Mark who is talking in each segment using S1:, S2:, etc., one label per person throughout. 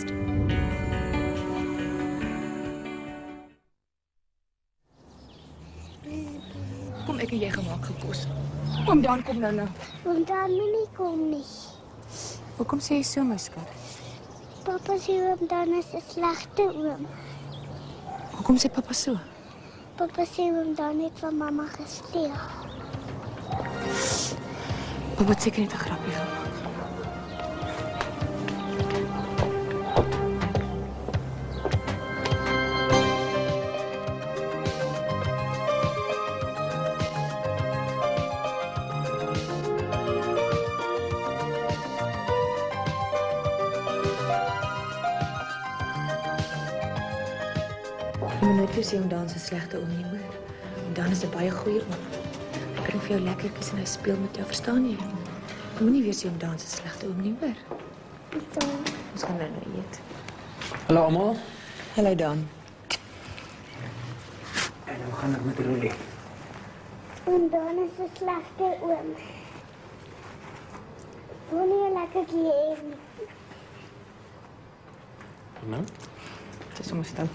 S1: confused.
S2: Kom ek en jy gemaak gekos. Oom Dan kom nou.
S3: Oom Dan moet nie kom nie.
S1: Hoekom sê jy so, my skat?
S3: Papa sê oom Dan is 'n slegte oom.
S1: Hoekom sê papa so?
S3: Papa sê oom Dan het van mamma gesteel.
S1: Papa het seker net 'n grapjie gemaak. Jy moet nooit sê om Dan se slegte oom nie, hoor. Dan is 'n baie goeie oom. Hy bring vir jou lekkertjies en hy speel met jou, verstaan jy? Jy moenie weer sê om Dan se slegte oom nie, hoor.
S3: So,
S1: Ons gaan nou eet.
S4: Hallo almal.
S1: Hallo Dan.
S4: En hoe gaan dit met Rudy?
S3: oom Dan is 'n slegte oom. Wil nie 'n lekkertjie hê nie.
S4: Nou?
S1: Het is soms dan.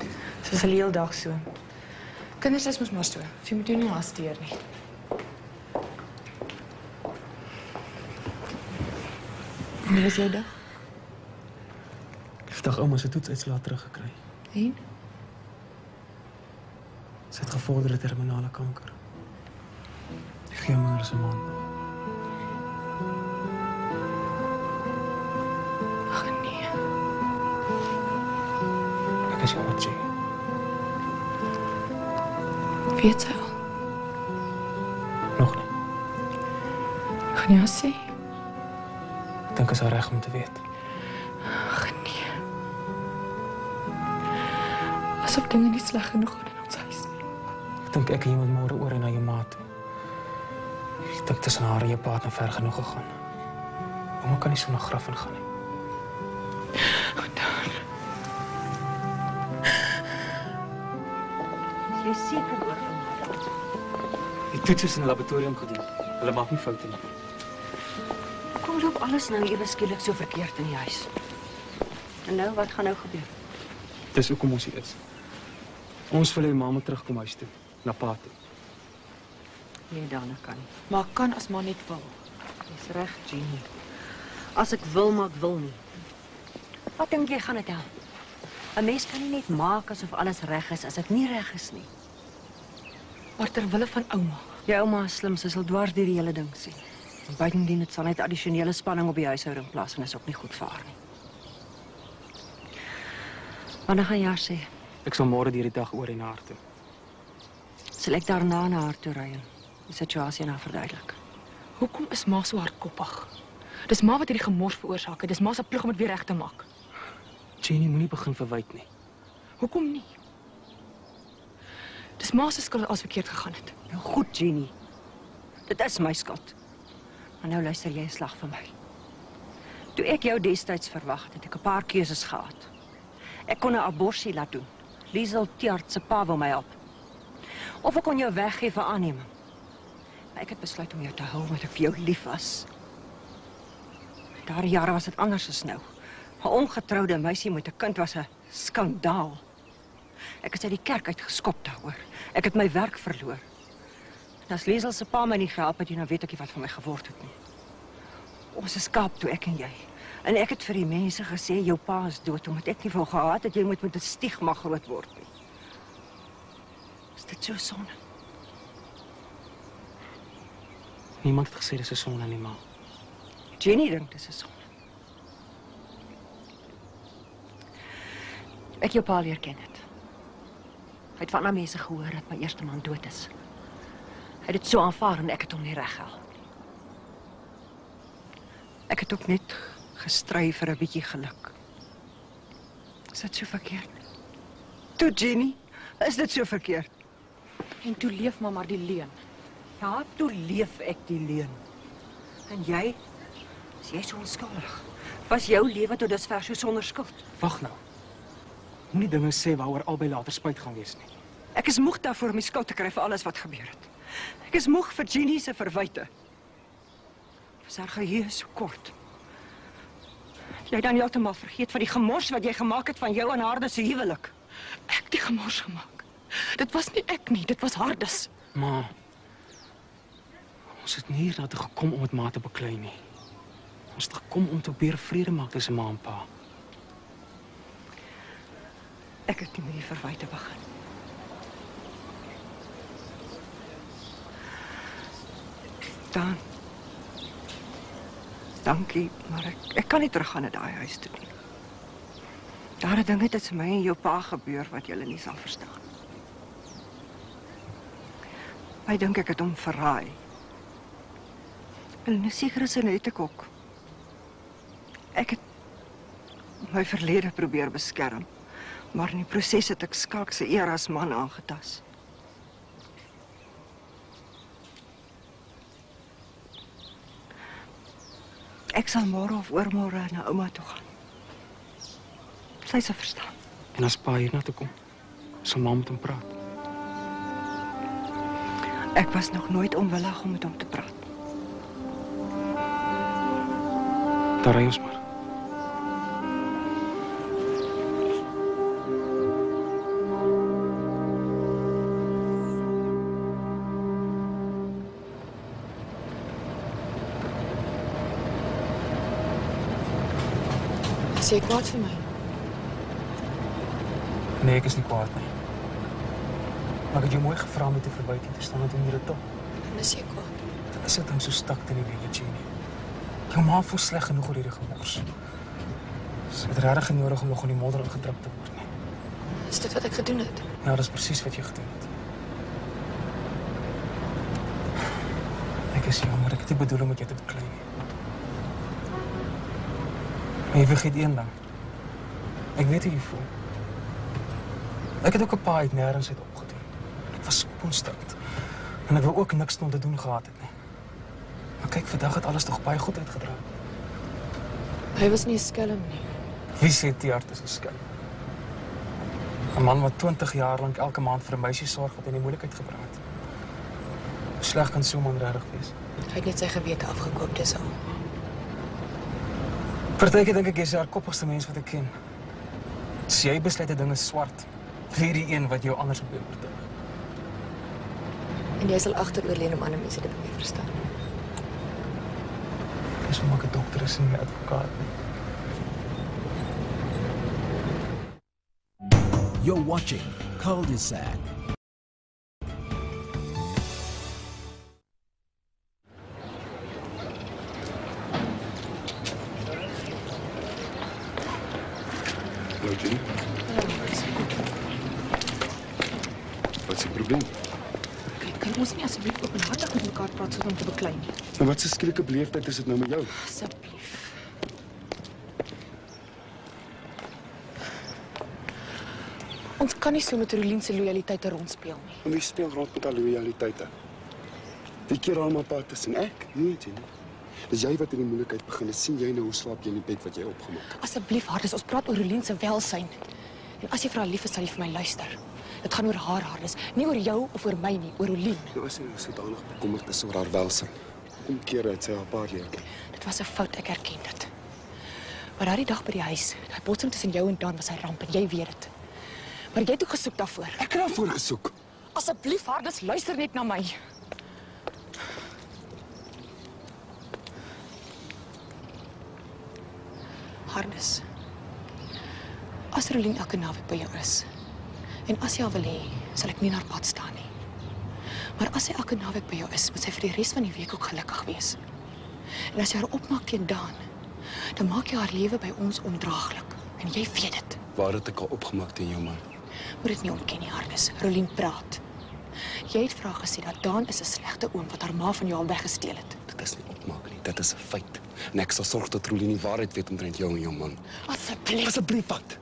S1: Dit is al heel dag so. Kinders is mos maar so. Jy moet jou nie haasteer nie. Hoe was jou dag?
S4: Ek het vandag ouma se toetsuitslae teruggekry.
S1: En?
S4: Sy het gevorderde terminale kanker. Ek gee hom minder as 'n maand.
S1: Ag nee.
S4: Ek is jammer, Jay.
S1: Weet sy al?
S4: Nog nie.
S1: Gaan jy haar sê?
S4: Ek dink is haar reg om te weet.
S1: Ag nee. Asof dinge nie sleg genoeg gaan in ons huis nie.
S4: Ek dink ek en jy moet môre oor en na jou ma toe. Ek dink tussen haar en jou pa het nou ver genoeg gegaan. Ouma kan nie so na graf ingaan nie.
S5: Jy is seker oor ouma.
S4: Die toets is in 'n laboratorium gedoen. Hulle maak nie foute nie.
S5: Kom loop alles nou ewe skielik so verkeerd in die huis. En nou, wat gaan nou gebeur?
S4: Dis hoekom ons hier is. Ons wil hê ma moet terugkom huis toe, na pa toe.
S5: Nee, Dana kan nie.
S1: Maar kan as maar net wil.
S5: Jy's reg, Jeannie. As ek wil, maar ek wil nie. Wat dink jy gaan dit help? 'n Mens kan nie net maak asof alles reg is as dit nie reg is nie.
S1: Maar ter wille van ouma.
S5: Jou ouma is slim, sy sal dwars deur die hele ding sien. En buitendien, dit sal net addisionele spanning op die huishouding plaas en is ook nie goed vir haar nie. Wanneer gaan jy haar sê?
S4: Ek sal môre deur die dag oor en na haar toe.
S5: Sal ek daarna na haar toe ry en die situasie aan haar verduidelik?
S1: Hoekom is ma so hardkoppig? Dis ma wat hierdie gemors veroorsaak het. Dis ma se plig om dit weer reg te maak.
S4: Jenny, moenie begin verwyd nie.
S1: Hoekom nie? Dis ma se skuld dat alles verkeerd gegaan het.
S5: Nou goed, Jeannie. Dit is my skuld. Maar nou luister jy 'n slag vir my. Toe ek jou destyds verwag het, ek 'n paar keuses gehad. Ek kon 'n abortus laat doen. Liesel Tiart se pa wou my help. Of ek kon jou weggee vir aanneming. Maar ek het besluit om jou te hou omdat ek vir jou lief was. Daardie jare was dit anders as nou. 'n Ongetroude meisie met 'n kind was 'n skandaal. Ek is uit die kerk uitgeskop daaroor. Ek het my werk verloor. En as Liesel se pa my nie gehelp het, dan weet ek nie wat van my geword het nie. Ons is Kaap toe, ek en jy. En ek het vir die mense gesê jou pa is dood omdat ek nie wou gehad het jy moet met 'n stigma groot word nie. Is dit so sonde?
S4: Niemand het gesê dis 'n sonde nie, ma.
S5: Jenny dink dis 'n sonde. Ek jou pa leer ken het. Hy het van ander mense gehoor dat my eerste man dood is. Hy het dit so aanvaar en ek het hom nie reggehou. Ek het ook net gestry vir 'n bietjie geluk. Is dit so verkeerd? Toe, Jenny, is dit so verkeerd?
S1: En toe leef maar die leuen.
S5: Ja, toe leef ek die leuen. En jy? Is jy so onskuldig? Was jou lewe tot dusver so sonder skuld?
S4: Wag nou. Moenie dinge sê waaroor albei later spyt gaan wees nie.
S5: Ek is moeg daarvoor om die skuld te kry vir alles wat gebeur het. Ek is moeg vir Jenny se verwyte. Was haar geheue so kort. Jy dan heeltemal vergeet van die gemors wat jy gemaak het van jou en Hardes se huwelik.
S2: Ek het die gemors gemaak. Dit was nie ek nie, dit was Hardes.
S4: Ma, ons het nie hier na toe gekom om met ma te beklei nie. Ons het gekom om te probeer vrede maak tussen ma en pa.
S5: Ek het nie met die verwyte begin. Dan. Dankie, maar ek kan nie teruggaan na daai huis toe nie. Daar het dinge tussen my en jou pa gebeur wat jy nie sal verstaan. Hy dink ek het hom verraai. En in 'n sekere sin het ek ook. Ek het my verlede probeer beskerm, maar in die proses het ek Skalk se eer as man aangetas. Ek sal môre of oormôre na ouma toe gaan. Sy sal verstaan.
S4: En as pa hier na toe kom, sal ma met hom praat.
S5: Ek was nog nooit onwillig om met hom te praat.
S4: Daar ry ons maar.
S1: Is jy kwaad vir my?
S4: Nee, ek is nie kwaad nie. Maar ek het jou mooi gevra om nie te verwyte te staan en doen jy dit tog.
S1: Dan is jy kwaad.
S4: Dan is dit dan so stak in die lewe, Jenny. Jou ma voel sleg genoeg oor hierdie gemors. Sy het regtig nie nodig om nog in die modder ingedruk te word nie.
S1: Is dit wat ek gedoen het?
S4: Ja, dis presies wat jy gedoen het. Ek is jammer, ek het nie bedoel om met jou te beklei nie. Maar jy vergeet een ding. Ek weet hoe jy voel. Ek het ook 'n paar uit nêrens uit opgedoen. Ek was so ontstemd. En ek wou ook niks om te doen gehad het nie. Maar kyk, vandag het alles tog baie goed uitgedraai.
S1: Hy was nie 'n skelm nie.
S4: Wie sê die hart is 'n skelm? 'n Man wat 20 jaar lank elke maand vir 'n meisie sorg wat in die moeilikheid gebring het. Hoe sleg kan so 'n man regtig wees?
S1: Hy het net sy gewete afgekoop, dis al.
S4: Partykeer dink ek jy's die hardkoppigste mens wat ek ken. As jy besluit 'n ding is swart, vir die een wat jou anders op oortuig.
S1: En jy sal agteroorleun om ander mense te probeer verstaan.
S4: Dis hoe maak 'n dokter is nie 'n advokaat nie.
S6: You're watching Cul-de-sac.
S7: Hallo, Jenny. Wat is die probleem?
S2: Kyk, kan ons nie asseblief openhartig met mekaar praat sodat om te beklei nie?
S7: Nou, wat 'n skrikkelike beleefdheid is dit nou met jou?
S2: Asseblief. Ons kan nie so met Rolien se loyaliteite rondspeel nie.
S7: En wie speel rond met al loyaliteite? Die keer al my pad tussen ek, nee, Jenny. Dis jy wat in die moeilikheid begin. Dis sien jy nou hoe slaap jy in die bed wat jy opgemaak het.
S2: Asseblief, Hardes, ons praat oor Rolien se welsyn. En as jy vir haar lief is, sal jy vir my luister. Dit gaan oor haar, Hardes, nie oor jou of oor my nie, oor Rolien.
S7: Nou is sy nou sodanig bekommerd is oor haar welsyn. Kom kere het sy haar pa leer ken.
S2: Dit was 'n fout, ek erken dit. Maar daardie dag by die huis, daai botsing tussen jou en Dan was 'n ramp en jy weet dit. Maar jy het ook gesoek daarvoor.
S7: Ek het daarvoor gesoek.
S2: Asseblief, Hardes, luister net na my. Hardes. As Rolien elke naweek by jou is en as jy haar wil hê, sal ek nie in haar pad staan nie. Maar as sy elke naweek by jou is, moet sy vir die res van die week ook gelukkig wees. En as jy haar opmaak teen Dan, dan maak jy haar lewe by ons ondraaglik. En jy weet dit.
S7: Waar het ek al opgemaak teen jou man?
S2: Moet dit nie ontken nie, Hardes. Rolien praat. Jy het vir haar gesê dat Dan is 'n slegte oom wat haar ma van jou al weggesteel het.
S7: Dit is nie opmaak nie, dit is 'n feit. En ek sal sorg dat Rolien die waarheid weet omtrent jou en jou man.
S2: Asseblief.
S7: Asseblief wat?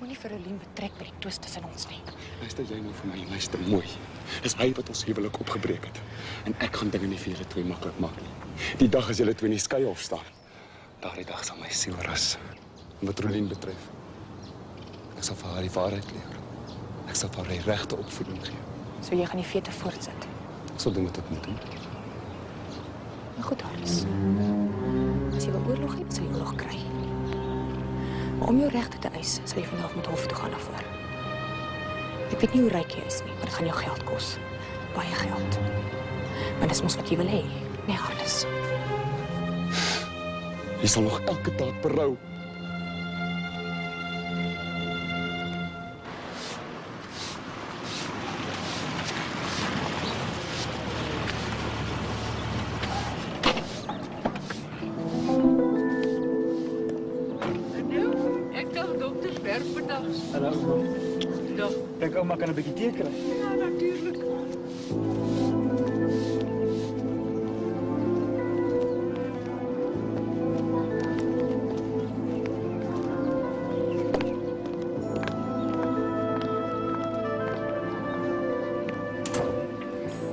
S2: Moenie vir Rolien betrek by die twist tussen ons nie.
S7: Luister jy nou vir my en luister mooi. Is hy wat ons huwelik opgebreek het. En ek gaan dinge nie vir julle twee maklik maak nie. Die dag as julle twee in die skei hof staan, daardie dag sal my siel rus. En wat Rolien betref, ek sal vir haar die waarheid leer. Ek sal vir haar die regte opvoeding gee.
S2: So jy gaan die fete voortsit.
S7: Ek sal doen wat ek moet doen.
S1: Nou goed, Harris. As jy wil oorlog hê, sal jy oorlog kry. Maar om jou regte te eis, sal jy vanaf met hof toe gaan daarvoor. Ek weet nie hoe ryk jy is nie, maar dit gaan jou geld kos. Baie geld. Maar dis mos wat jy wil hê, nee, Harris.
S7: Jy sal nog elke daad berou.
S8: Ek dink dokter werk vandag.
S4: Hallo.
S8: Ja,
S4: Dink ouma kan 'n bietjie tee kry.
S8: ja, natuurlik.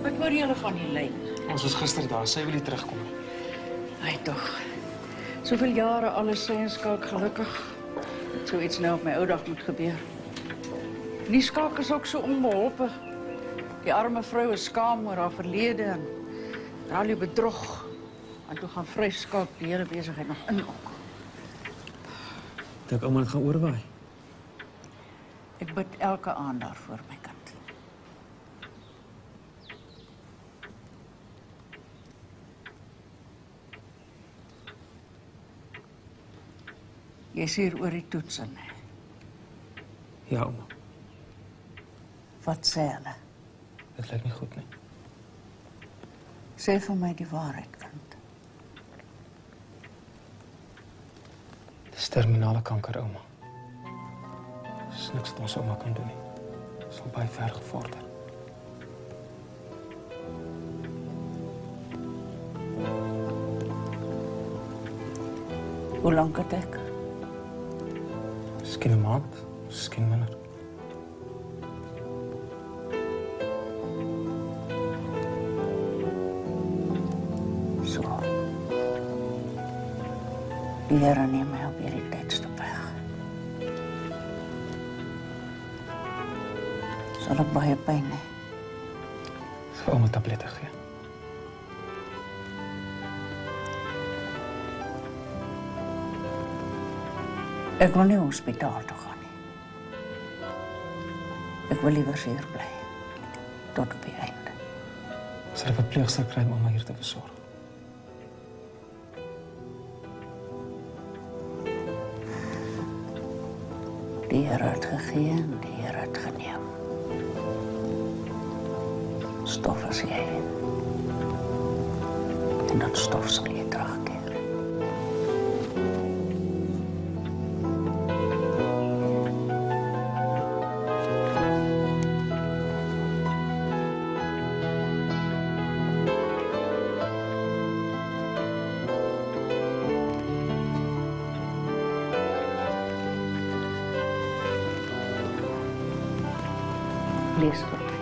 S8: Wat word julle van die lyn?
S4: Ons was gister daar, sy wil nie terugkom nie.
S8: Ai tog. Soveel jare alles sy en Skalk gelukkig. Dat so iets nou op my ou dag moet gebeur. Die Skalk is ook so onbeholpe. Die arme vrou is skaam oor haar verlede en al die bedrog. En toe gaan vry Skalk die hele besigheid nog in ook.
S4: Dink ouma dit gaan oorwaai.
S8: Ek bid elke aand daarvoor, my kind. Jy sê hier oor die toetsen, hè?
S4: Ja, ouma.
S8: Wat sê hulle?
S4: Dit lyk nie goed nie.
S8: Sê vir my die waarheid, kind.
S4: Dis terminale kanker, ouma. Dis niks wat ons ouma kan doen nie. Dis al baie ver gevorder.
S8: Hoe lank het ek?
S4: Miskien 'n maand, miskien minder.
S8: So. Die Here neem my op hierdie tydstip weg. Sal ek baie pyn hê?
S4: Sal ouma tablette gee.
S8: Ek wil nie hospitaal toe gaan nie. Ek wil liewer hier bly. Tot op die einde.
S4: Sal 'n verpleegster kry om ouma hier te versorg.
S8: Die Here het gegee en die Here het geneem. Stof as jy. En dat stof sal jy terugkeer. Lees vir my.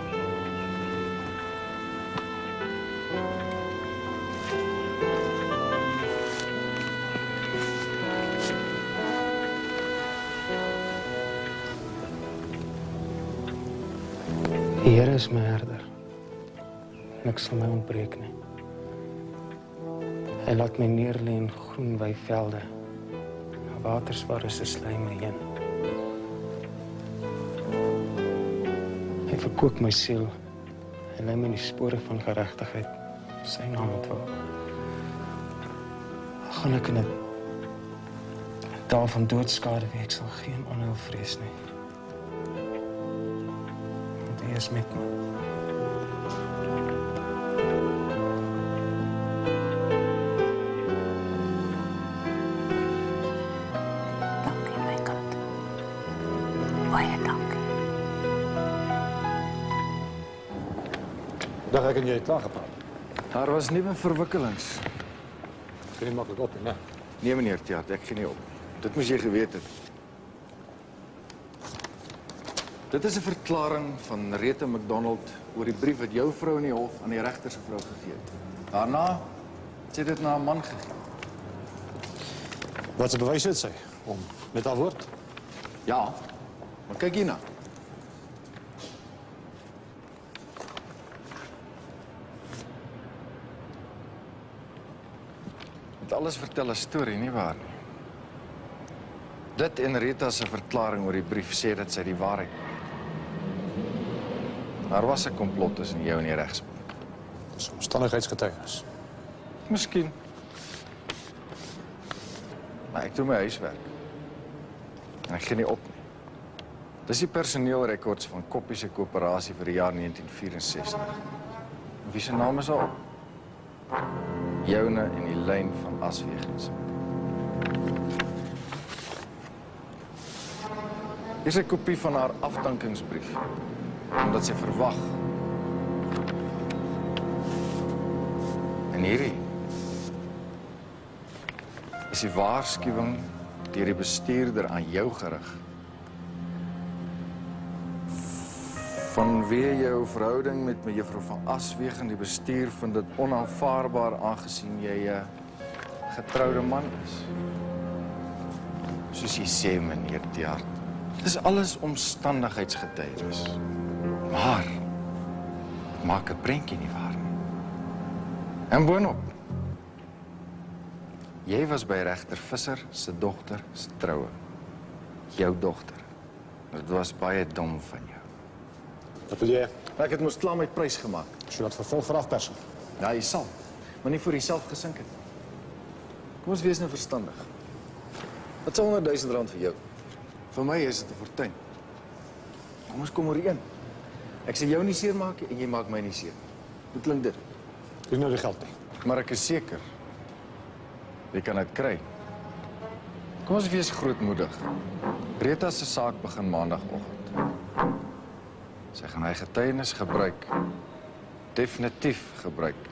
S4: Die Here is my herder. Niks sal my ontbreek nie. Hy laat my neerlê in groen weivelde. Waters waar is 'n slei my heen. Hy verkoop my siel en lei my in die spore van geregtigheid. Sy naam ontwil. Gaan ek in 'n dal van doodskade wie ek sal geen onheil vrees nie. Want hy is met my.
S8: Dankie, my kind. Baie dankie.
S9: Dag, ek en jy het klaargepraat.
S10: Daar was nuwe verwikkelings.
S9: Kan nie maklik op nie, né?
S10: Nee meneer Tjat, ek gee nie op. Dit moes jy geweet het. Dit is 'n verklaring van Rete McDonald oor die brief wat jou vrou in die hof aan die regter se vrou gegee het. Daarna het sy dit na 'n man gegee.
S9: Wat se bewys het sy om met haar woord?
S10: Ja, maar kyk hierna. Dit alles vertel 'n storie, nie waar nie? Dit en Rita se verklaring oor die brief sê dat sy die waarheid praat. Daar was 'n komplot tussen jou en die regsbank.
S9: Dis omstandigheidsgetuienis.
S10: Miskien. Maar ek doen my huiswerk. En ek gee nie op nie. Dis die personeelrekords van Koppie se koöperasie vir die jaar 1964. Wie se naam is daar op? Joune en die lyn van Aswegens. Hier is 'n kopie van haar afdankingsbrief, omdat sy verwag. En hierdie is die waarskuwing deur die bestuurder aan jou gerig. Vanweë jou verhouding met mevrou van Aswegen, die bestuur vind dit onaanvaarbaar aangesien jy 'n getroude man is. Soos jy sê, meneer Tiaart. Dis alles omstandigheidsgetuienis. Maar maak 'n prentjie nie waar nie. En boonop, jy was by regter Visser se dogter se troue. Jou dogter. Dit was baie dom van jou.
S9: Wat wil jy?
S10: Ek het mos klaar met prys gemaak.
S9: So dat vervolg vir afpersing.
S10: Ja, jy sal. Maar nie vir jouself gesink het. Kom ons wees nou verstandig. Wat is R100.000 vir jou? Vir my is dit 'n fortuin. Kom ons kom ooreen. Ek sê jou nie seermaak nie en jy maak my nie seer. Hoe klink dit?
S9: Ek nou die geld nie.
S10: Maar ek is seker. Jy kan dit kry. Kom ons wees grootmoedig. Rita se saak begin maandagooggend. Sy gaan hy getuienis gebruik. Definitief gebruik.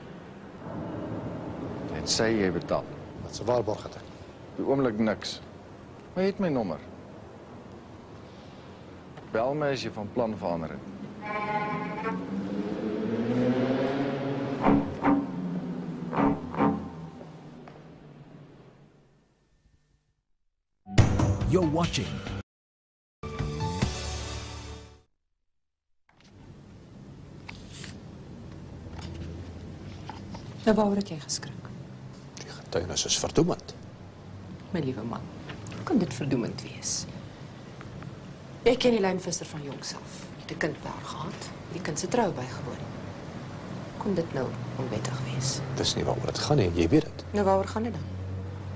S10: En sê jy betaal.
S9: Wat se waarborg het ek?
S10: Die oomblik niks. Maar jy het my nommer. Bel my as jy van plan verander het.
S6: You're watching
S2: Nou, waaroor het jy geskrik?
S9: Die getuienis is verdoemend.
S2: My liewe man, hoe kan dit verdoemend wees? Ek ken die Lyn Visser van jongs af. Jy het 'n kind by haar gehad, die kind se trou bygewoon. Kon dit nou onwettig wees?
S9: Dis nie waaroor dit gaan nie, jy weet dit.
S2: Nou, waaroor gaan dit dan?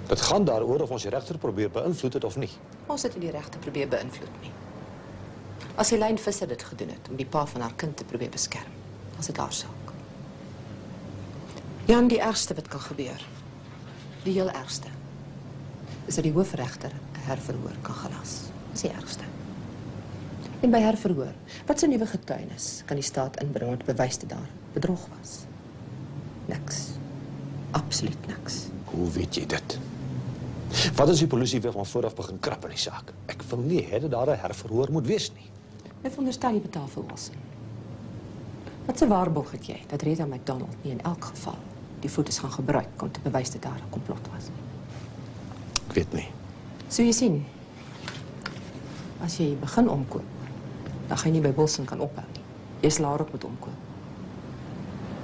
S9: Dit gaan daaroor of ons die regter probeer beïnvloed het of nie.
S2: Ons het nie die regte probeer beïnvloed nie. As die Lyn Visser dit gedoen het om die pa van haar kind te probeer beskerm, was dit haar saak. Jan, die ergste wat kan gebeur, die heel ergste, is dat die hoofregter 'n herverhoor kan gelas. Dis die ergste. En by herverhoor, wat 'n nuwe getuienis kan die staat inbring om te bewys dat daar bedrog was? Niks. Absoluut niks.
S9: Hoe weet jy dit? Wat as die polisie weer van vooraf begin krap in die saak? Ek wil nie hê dat daar 'n herverhoor moet wees nie.
S2: Ek veronderstel jy betaal vir Wilson. Wat 'n waarborg het jy dat Rita McDonald nie in elk geval die foto's gaan gebruik om te bewys dat daar 'n komplot was?
S9: Ek weet nie.
S2: So jy sien, as jy begin omkoop, dan gaan jy nie by Wilson kan ophou nie. Jy sal haar ook moet omkoop.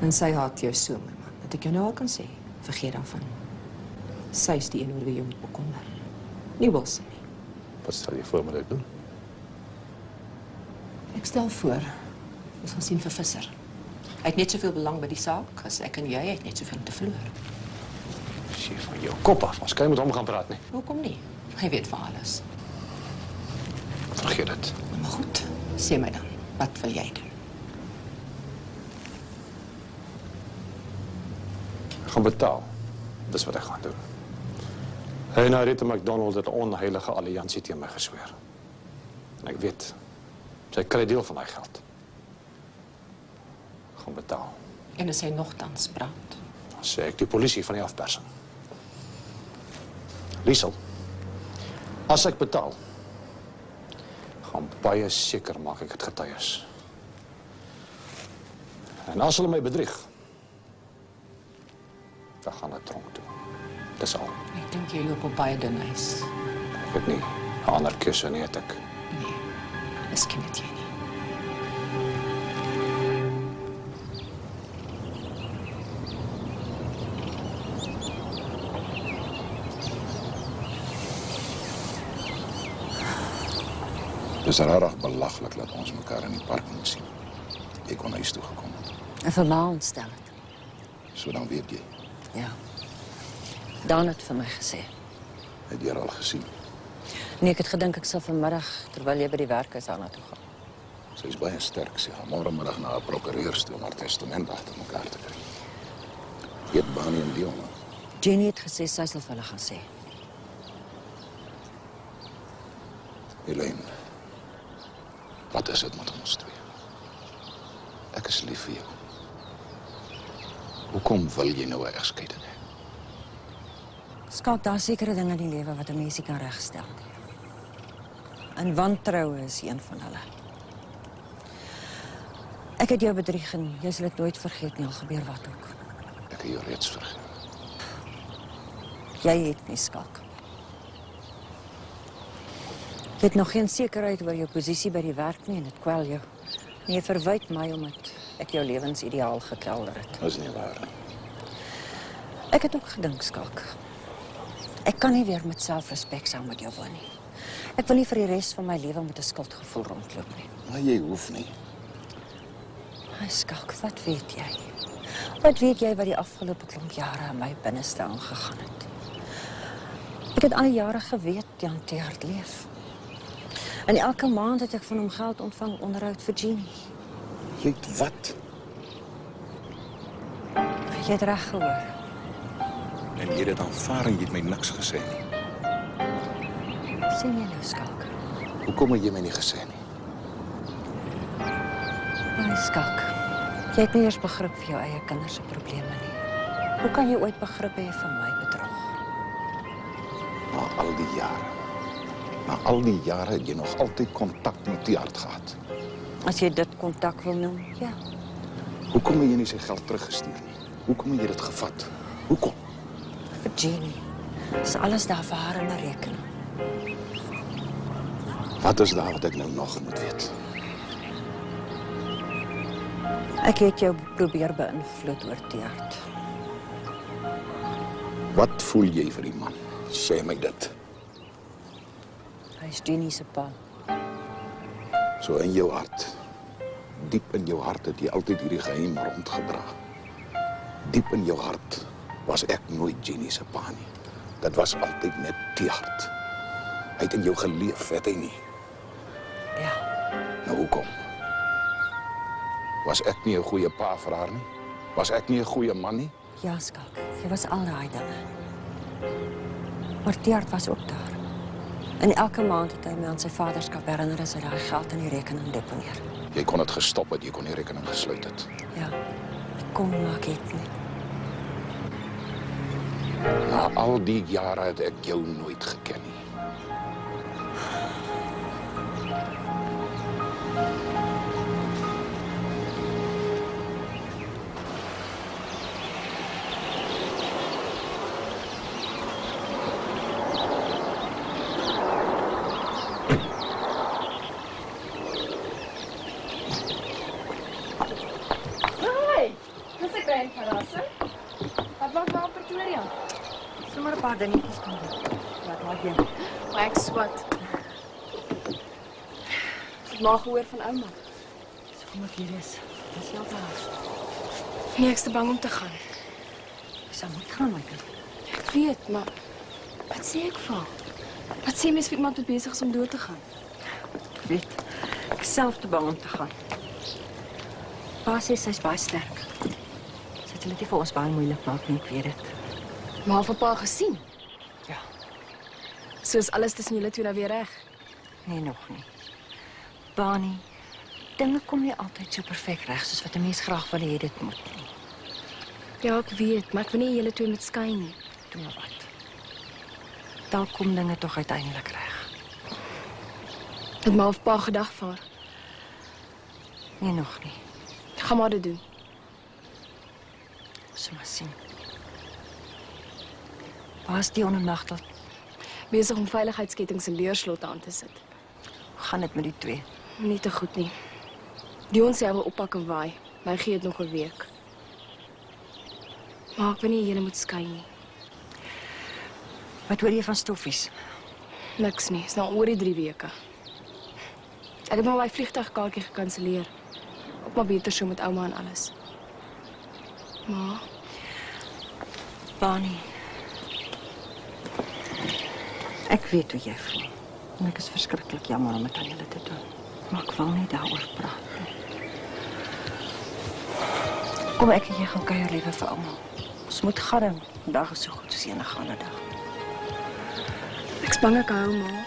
S2: En sy haat jou so, my man, dat ek jou nou al kan sê, vergeet daarvan. Sy is die een oor wie jy moet bekommer. Nie Wilson nie.
S9: Wat stel jy voor moet ek doen?
S2: Ek stel voor, ons gaan sien vir Visser. Hy het net soveel belang by die saak as ek en jy het net soveel om te verloor.
S9: Sy van jou kop af, ons kan nie met hom gaan praat nie.
S2: Hoekom nie? Hy weet van alles.
S9: Vergeet dit.
S2: Maar goed, sê my dan, wat wil jy doen?
S9: Ek gaan betaal. Dis wat ek gaan doen. Hy en Rita McDonald het 'n onheilige alliansie teen my gesweer. En ek weet, sy kry deel van daai geld. Ek gaan betaal.
S2: En as hy nogtans praat?
S9: Dan sê ek die polisie van die afpersing. Liesel, as ek betaal, gaan baie seker maak ek het getuies. En as hulle my bedrieg, dan gaan hulle tronk toe. Dis al.
S2: Ek dink jy loop op baie dun ys.
S9: Ek het nie 'n ander keuse nie, het ek.
S2: Nee, miskien het jy nie.
S11: Dis rarig belaglik dat ons mekaar in die park moet sien. Jy kon huis toe gekom het.
S5: En vir ma ontstel het.
S11: So dan weet jy.
S5: Ja. Dan het vir my gesê.
S11: Het jy haar al gesien?
S5: Nee, ek het gedink ek sal vanmiddag, terwyl jy by die werk is, daarna toe gaan.
S11: Sy is baie sterk, sy gaan môremiddag na 'n prokureur toe om haar testament agter mekaar te kry. Eet Bonnie en Dion.
S5: Jenny het gesê sy sal vir hulle gaan sê.
S11: Elaine, wat is dit met ons twee? Ek is lief vir jou. Hoekom wil jy nou 'n egskeiding hê?
S5: Skalk, daar sekere dinge in die lewe wat 'n mensie kan regstel. En wantroue is een van hulle. Ek het jou bedrieg en jy sal dit nooit vergeet nie, al gebeur wat ook.
S11: Ek het jou reeds vergeet.
S5: Jy het nie, Skalk. Jy het nog geen sekerheid oor jou posisie by die werk nie en dit kwel jou. En jy verwyd my omdat ek jou lewensideaal gekelder het.
S11: Dat is nie waar nie.
S5: Ek het ook gedink, Skalk. Ek kan nie weer met selfrespek saam met jou woon nie. Ek wil nie vir die res van my lewe met 'n skuldgevoel rondloop nie.
S11: Maar jy hoef nie.
S5: Ai, Skalk, wat weet jy? Wat weet jy wat die afgelope klomp jare in my binneste aangegaan het? Ek het al die jare geweet Jan Teert leef. En elke maand het ek van hom geld ontvang onderhoud vir Jeannie.
S11: Jy het wat?
S5: Jy het reg gehoor.
S11: En jy het dit aanvaar en jy het my niks gesê nie.
S5: Sê jy nou, Skalk?
S11: Hoekom het jy my nie gesê nie?
S5: Ai, Skalk. Jy het nie eers begrip vir jou eie kinders se probleme nie. Hoe kan jy ooit begrip hê vir my bedrog?
S11: Na al die jare. Na al die jare het jy nog altyd kontak met Teert gehad.
S5: As jy dit kontak wil noem, ja.
S11: Hoekom het jy nie sy geld teruggestuur nie? Hoekom het jy dit gevat? Hoekom?
S5: Vir Jeannie. Dis alles daar vir haar in 'n rekening.
S11: Wat is daar wat ek nou nog moet weet?
S5: Ek het jou probeer beïnvloed oor Teert.
S11: Wat voel jy vir die man? Sê my dit.
S5: Hy is Jeannie se pa.
S11: So in jou hart. Diep in jou hart het jy altyd hierdie geheim rondgedra. Diep in jou hart was ek nooit Jeannie se pa nie. Dit was altyd net Teert. Hy het in jou geleef, het hy nie?
S5: Ja.
S11: Nou hoekom? Was ek nie 'n goeie pa vir haar nie? Was ek nie 'n goeie man nie?
S5: Ja, Skalk. Jy was al daai dinge. Maar Teert was ook daar. En elke maand het hy my aan sy vaderskap herinner as hy daai geld in die rekening deponeer.
S11: Jy kon dit gestop het, jy kon die rekening gesluit het.
S5: Ja, ek kon maar ek het nie.
S11: Na al die jare het ek jou nooit geken nie.
S5: Sommer 'n paar dingetjies kan doen. Laat maar doen.
S12: Maar ek swat. Ek het maar gehoor van ouma.
S5: So kom ek hier is. Dis jou pa.
S12: Nee, ek's te bang om te gaan.
S5: Ek sal moet gaan, my kind.
S12: Ek weet, maar wat sê ek vir? Wat sê mens vir iemand wat besig is om dood te gaan?
S5: Ek weet. Ek is self te bang om te gaan. Pa sê sy's baie sterk. Sy het dit nie vir ons baie moeilik maak nie, ek weet dit.
S12: Maar het pa gesien?
S5: Ja.
S12: So is alles tussen julle twee nou weer reg?
S5: Nee, nog nie. Bonnie, dinge kom nie altyd so perfek reg soos wat 'n mens graag wil hê dit moet nie.
S12: Ja, ek weet, maar ek wil nie julle twee met skei nie.
S5: Doen maar wat. Dan kom dinge tog uiteindelik reg.
S12: Het maar op pa gedagvaar.
S5: Nee, nog nie.
S12: Gaan maar dit doen.
S5: Ons maar sien. Waar is Dion en Magdal?
S12: Besig om veiligheidskettinge en deurslot aan te sit.
S5: Hoe gaan dit met die twee?
S12: Nie te goed nie. Dion sê hy wil oppak en waai. My gee dit nog 'n week. Maar ek wil nie julle moet skei nie.
S5: Wat hoor jy van stoffies?
S12: Niks nie, is nou oor die 3 weke. Ek het maar my vliegtuigkaartjie gekanselleer. Op maar beter so met ouma en alles. Ma,
S5: Bani, ek weet hoe jy voel. En ek is verskriklik jammer om dit aan julle te doen. Maar ek wil nie daaroor praat nie. Kom ek en jy gaan kuier liewe vir ouma. Ons moet garm. Vandag is so goed soos enige ander dag.
S12: ek's bang ek hou, ma.